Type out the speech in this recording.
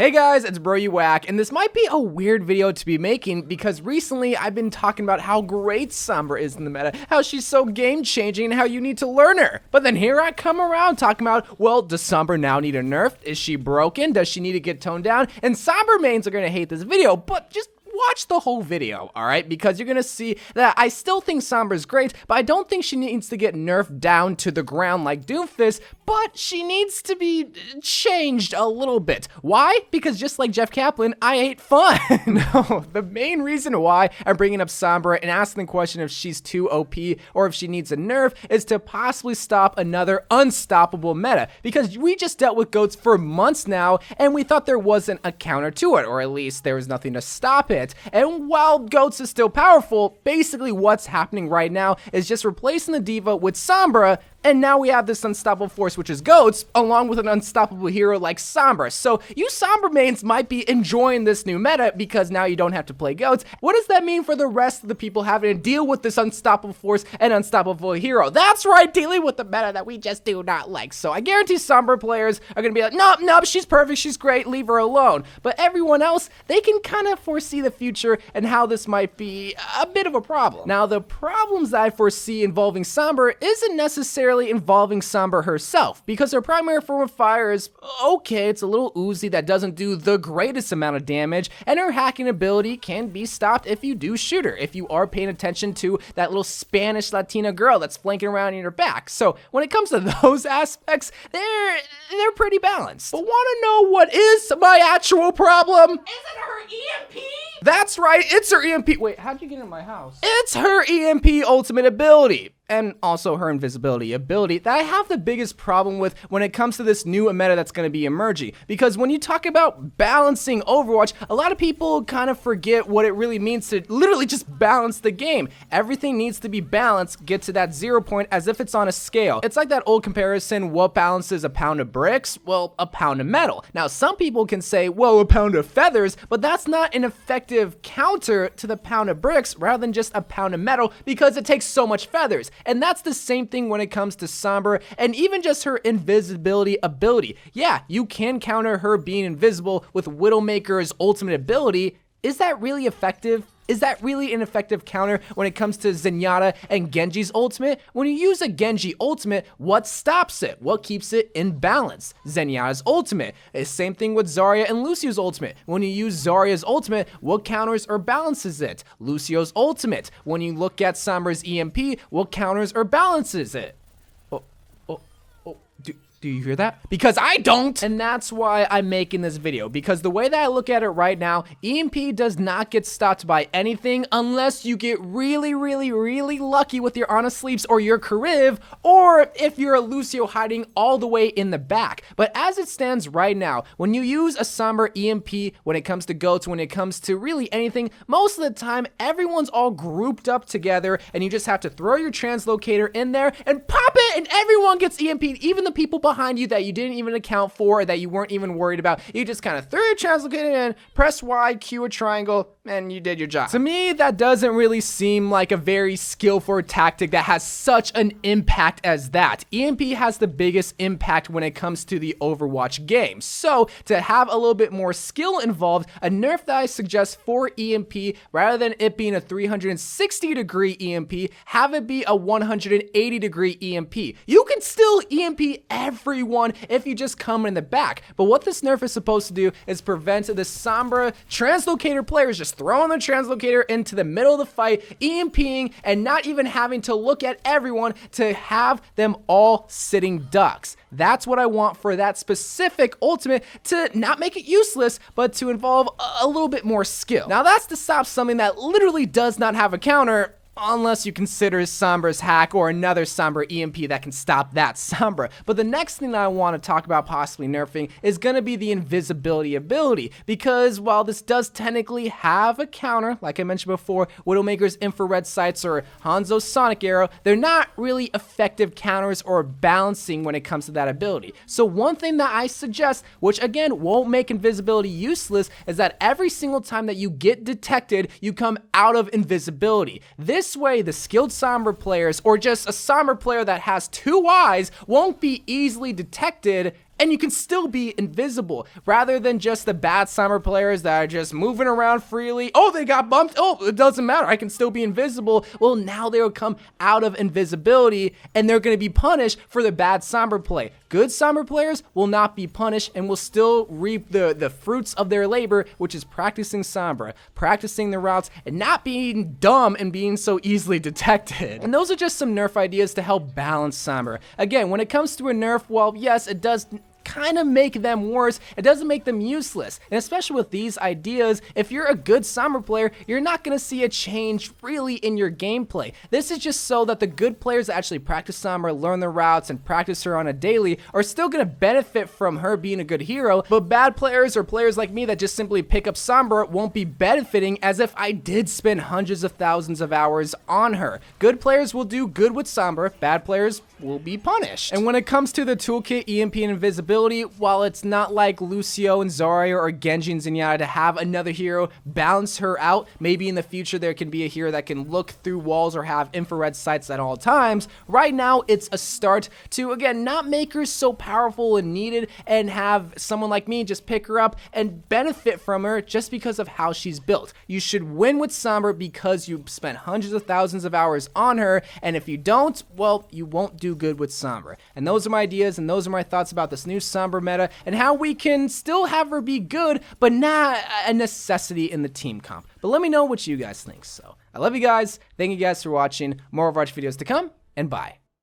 Hey guys, it's Bro You Whack, and this might be a weird video to be making because recently I've been talking about how great Sombra is in the meta, how she's so game-changing, and how you need to learn her. But then here I come around talking about, well, does Sombra now need a nerf? Is she broken? Does she need to get toned down? And Sombra mains are gonna hate this video, but just watch the whole video, alright? Because you're gonna see that I still think Sombra's great, but I don't think she needs to get nerfed down to the ground like Doomfist, but she needs to be changed a little bit. Why? Because just like Jeff Kaplan, I ain't fun. No, the main reason why I'm bringing up Sombra and asking the question if she's too OP or if she needs a nerf is to possibly stop another unstoppable meta. Because we just dealt with GOATs for months now, and we thought there wasn't a counter to it, or at least there was nothing to stop it. And while GOATs is still powerful, basically what's happening right now is just replacing the diva with Sombra, and now we have this unstoppable force, which is GOATs, along with an unstoppable hero like Sombra. So you Sombra mains might be enjoying this new meta because now you don't have to play GOATs. What does that mean for the rest of the people having to deal with this unstoppable force and unstoppable hero? That's right, dealing with the meta that we just do not like. So I guarantee Sombra players are gonna be like, nope, she's perfect, she's great, leave her alone. But everyone else, they can kind of foresee the future and how this might be a bit of a problem. Now, the problems that I foresee involving Sombra isn't necessarily involving Sombra herself, because her primary form of fire is okay, it's a little Uzi that doesn't do the greatest amount of damage, and her hacking ability can be stopped if you do shoot her, if you are paying attention to that little Spanish Latina girl that's flanking around in your back. So when it comes to those aspects, they're pretty balanced. But want to know what is my actual problem? Is it her EMP? That's right, it's her EMP. Wait, how'd you get in my house? It's her EMP ultimate ability. And also her invisibility ability that I have the biggest problem with when it comes to this new meta that's going to be emerging. Because when you talk about balancing Overwatch, a lot of people kind of forget what it really means to literally just balance the game. Everything needs to be balanced, get to that 0 point as if it's on a scale. It's like that old comparison, what balances a pound of bricks? Well, a pound of metal. Now, some people can say, well, a pound of feathers, but that's not an effective counter to the pound of bricks rather than just a pound of metal because it takes so much feathers. And that's the same thing when it comes to Sombra and even just her invisibility ability. Yeah, you can counter her being invisible with Widowmaker's ultimate ability. Is that really effective? Is that really an effective counter when it comes to Zenyatta and Genji's ultimate? When you use a Genji ultimate, what stops it? What keeps it in balance? Zenyatta's ultimate. The same thing with Zarya and Lucio's ultimate. When you use Zarya's ultimate, what counters or balances it? Lucio's ultimate. When you look at Sombra's EMP, what counters or balances it? Do you hear that? Because I don't! And that's why I'm making this video, because the way that I look at it right now, EMP does not get stopped by anything unless you get really lucky with your Ana Sleeps or your Kariv, or if you're a Lucio hiding all the way in the back. But as it stands right now, when you use a Sombra EMP, when it comes to GOATs, when it comes to really anything, most of the time, everyone's all grouped up together, and you just have to throw your translocator in there and pop it, and everyone gets EMP'd, even the people behind you that you didn't even account for or that you weren't even worried about. You just kind of threw your translocator in, press Y, Q a triangle, and you did your job. To me, that doesn't really seem like a very skillful tactic that has such an impact as that. EMP has the biggest impact when it comes to the Overwatch game. So to have a little bit more skill involved, a nerf that I suggest for EMP, rather than it being a 360-degree EMP, have it be a 180-degree EMP. You can still EMP everyone if you just come in the back. But what this nerf is supposed to do is prevent the Sombra translocator players just throwing their translocator into the middle of the fight, EMPing, and not even having to look at everyone to have them all sitting ducks. That's what I want for that specific ultimate, to not make it useless, but to involve a little bit more skill. Now that's to stop something that literally does not have a counter, unless you consider Sombra's hack or another Sombra EMP that can stop that Sombra. But the next thing that I want to talk about possibly nerfing is going to be the invisibility ability, because while this does technically have a counter, like I mentioned before, Widowmaker's infrared sights or Hanzo's sonic arrow, they're not really effective counters or balancing when it comes to that ability. So one thing that I suggest, which again won't make invisibility useless, is that every single time that you get detected, you come out of invisibility. This way, the skilled Sombra players, or just a Sombra player that has 2 eyes, won't be easily detected and you can still be invisible, rather than just the bad Sombra players that are just moving around freely. Oh, they got bumped. Oh, it doesn't matter. I can still be invisible. Well, now they will come out of invisibility, and they're going to be punished for the bad Sombra play. Good Sombra players will not be punished and will still reap the fruits of their labor, which is practicing Sombra, practicing the routes, and not being dumb and being so easily detected. And those are just some nerf ideas to help balance Sombra. Again, when it comes to a nerf, well, yes, it does kind of make them worse. It doesn't make them useless. And especially with these ideas, if you're a good Sombra player, you're not going to see a change really in your gameplay. This is just so that the good players that actually practice Sombra, learn the routes, and practice her on a daily are still going to benefit from her being a good hero, but bad players or players like me that just simply pick up Sombra won't be benefiting as if I did spend hundreds of thousands of hours on her. Good players will do good with Sombra, bad players will be punished. And when it comes to the toolkit, EMP, and invisibility, while it's not like Lucio and Zarya or Genji and Zenyatta to have another hero balance her out, maybe in the future there can be a hero that can look through walls or have infrared sights at all times. Right now, it's a start to, again, not make her so powerful and needed and have someone like me just pick her up and benefit from her just because of how she's built. You should win with Sombra because you spent hundreds of thousands of hours on her, and if you don't, well, you won't do good with Sombra. And those are my ideas and those are my thoughts about this new Sombra meta and how we can still have her be good, but not a necessity in the team comp. But let me know what you guys think. So I love you guys. Thank you guys for watching. More Overwatch videos to come, and bye.